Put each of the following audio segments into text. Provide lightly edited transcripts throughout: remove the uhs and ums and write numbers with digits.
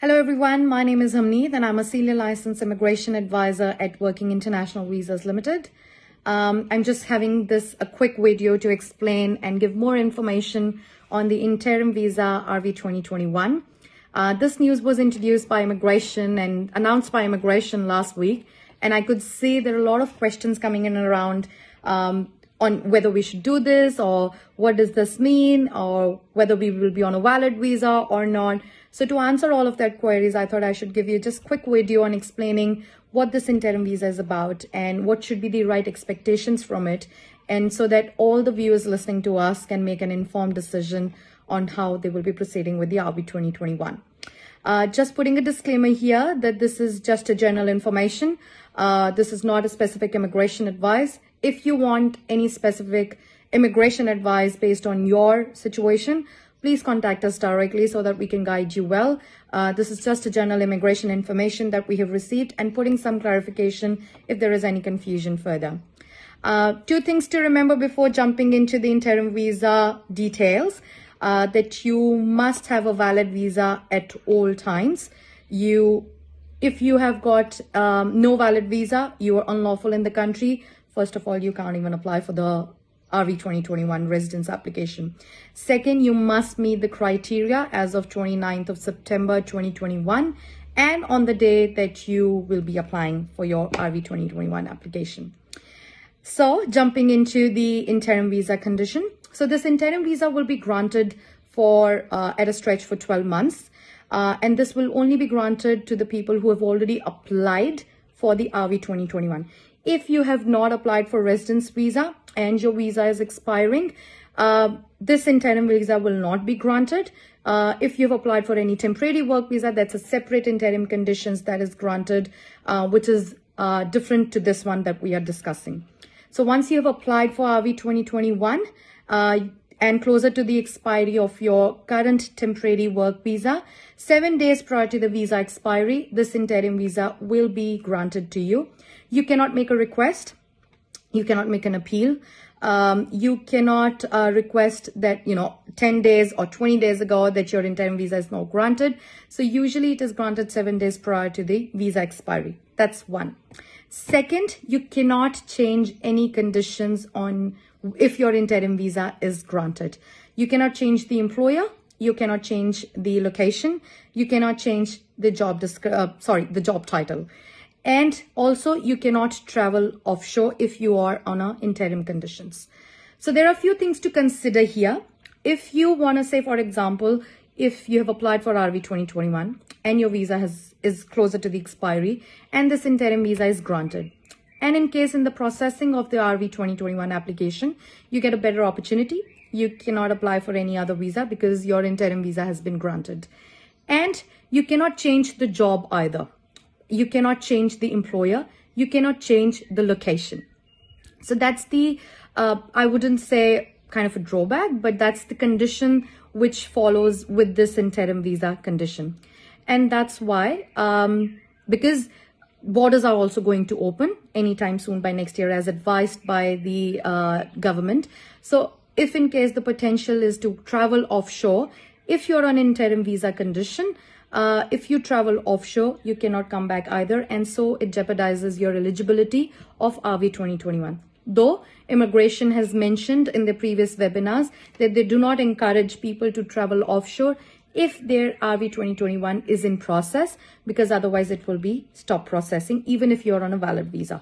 Hello everyone, my name is Hamneet and I'm a Senior Licensed Immigration Advisor at Working International Visas Limited. I'm just having a quick video to explain and give more information on the Interim Visa RV 2021. This news was introduced by Immigration and announced by Immigration last week, and I could see there are a lot of questions coming in around on whether we should do this, or what does this mean, or whether we will be on a valid visa or not. So to answer all of that queries, I thought I should give you just a quick video on explaining what this interim visa is about and what should be the right expectations from it, and so that all the viewers listening to us can make an informed decision on how they will be proceeding with the RV 2021. Just putting a disclaimer here that this is just a general information. This is not a specific immigration advice. If you want any specific immigration advice based on your situation, please contact us directly so that we can guide you well. This is just a general immigration information that we have received and putting some clarification if there is any confusion further. Two things to remember before jumping into the interim visa details. That you must have a valid visa at all times. If you have got no valid visa, you are unlawful in the country. First of all, you can't even apply for the RV 2021 residence application. Second, you must meet the criteria as of 29th of September 2021 and on the day that you will be applying for your RV 2021 application. So jumping into the interim visa condition. So this interim visa will be granted for at a stretch for 12 months. And this will only be granted to the people who have already applied for the RV 2021. If you have not applied for residence visa and your visa is expiring, this interim visa will not be granted. If you've applied for any temporary work visa, that's a separate interim conditions that is granted, which is different to this one that we are discussing. So once you have applied for RV 2021 and closer to the expiry of your current temporary work visa, 7 days prior to the visa expiry, this interim visa will be granted to you. You cannot make a request. You cannot make an appeal. You cannot request that, 10 days or 20 days ago that your interim visa is not granted. So usually it is granted 7 days prior to the visa expiry. That's one. Second, you cannot change any conditions on if your interim visa is granted. You cannot change the employer. You cannot change the location. You cannot change the the job title. And also you cannot travel offshore if you are on a interim conditions. So there are a few things to consider here. If you want to say, for example, if you have applied for RV 2021 and your visa is closer to the expiry and this interim visa is granted, and in case in the processing of the RV 2021 application, you get a better opportunity, you cannot apply for any other visa because your interim visa has been granted. And you cannot change the job either. You cannot change the employer. You cannot change the location. So that's the, I wouldn't say kind of a drawback, but that's the condition which follows with this interim visa condition. And that's why, because borders are also going to open anytime soon by next year as advised by the government. So if in case the potential is to travel offshore, if you're on interim visa condition, if you travel offshore, you cannot come back either. And so it jeopardizes your eligibility of RV 2021. Though immigration has mentioned in the previous webinars that they do not encourage people to travel offshore if their RV 2021 is in process, because otherwise it will be stop processing even if you're on a valid visa.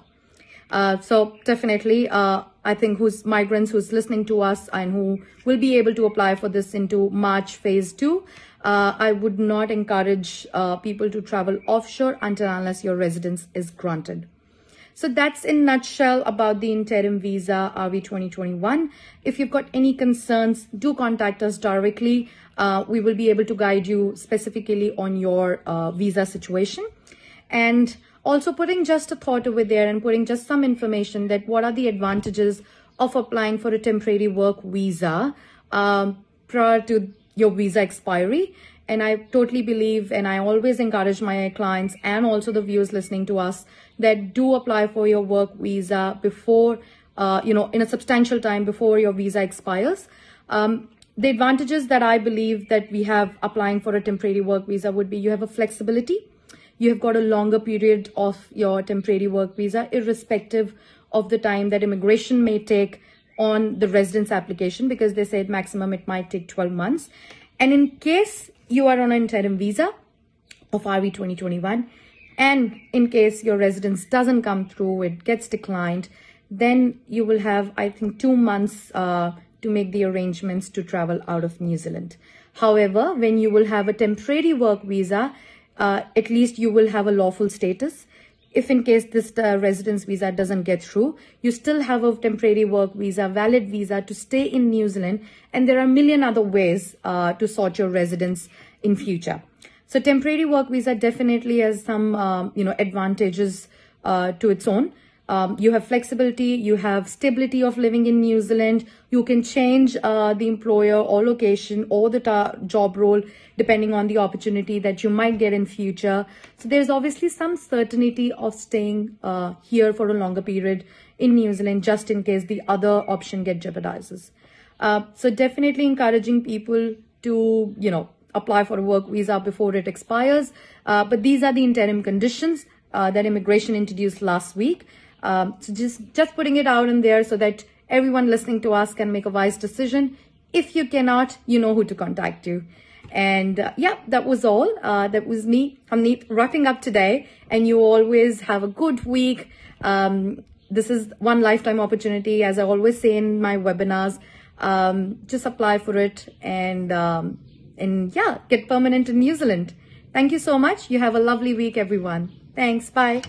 So definitely, I think migrants who's listening to us and who will be able to apply for this into March phase 2, I would not encourage people to travel offshore until unless your residence is granted. So that's in a nutshell about the interim visa RV 2021. If you've got any concerns, do contact us directly. We will be able to guide you specifically on your visa situation. And also putting just a thought over there and putting just some information that what are the advantages of applying for a temporary work visa prior to your visa expiry. And I totally believe, and I always encourage my clients and also the viewers listening to us, that do apply for your work visa before, in a substantial time before your visa expires. The advantages that I believe that we have applying for a temporary work visa would be you have a flexibility. You have got a longer period of your temporary work visa, irrespective of the time that immigration may take on the residence application, because they said maximum it might take 12 months. And in case you are on an interim visa of RV 2021, and in case your residence doesn't come through, it gets declined, then you will have, I think, 2 months to make the arrangements to travel out of New Zealand. However, when you will have a temporary work visa, at least you will have a lawful status. If in case this residence visa doesn't get through, you still have a temporary work visa, valid visa to stay in New Zealand. And there are a million other ways to sort your residence in future. So temporary work visa definitely has some, advantages to its own. You have flexibility, you have stability of living in New Zealand. You can change the employer or location or the job role depending on the opportunity that you might get in future. So there's obviously some certainty of staying here for a longer period in New Zealand, just in case the other option get jeopardizes. So definitely encouraging people to, apply for a work visa before it expires. But these are the interim conditions that immigration introduced last week. So just putting it out in there so that everyone listening to us can make a wise decision. If you cannot, you know who to contact you. And yeah, that was all. That was me, Hamneet, wrapping up today. And you always have a good week. This is one lifetime opportunity, as I always say in my webinars. Just apply for it and yeah, get permanent in New Zealand. Thank you so much. You have a lovely week, everyone. Thanks. Bye.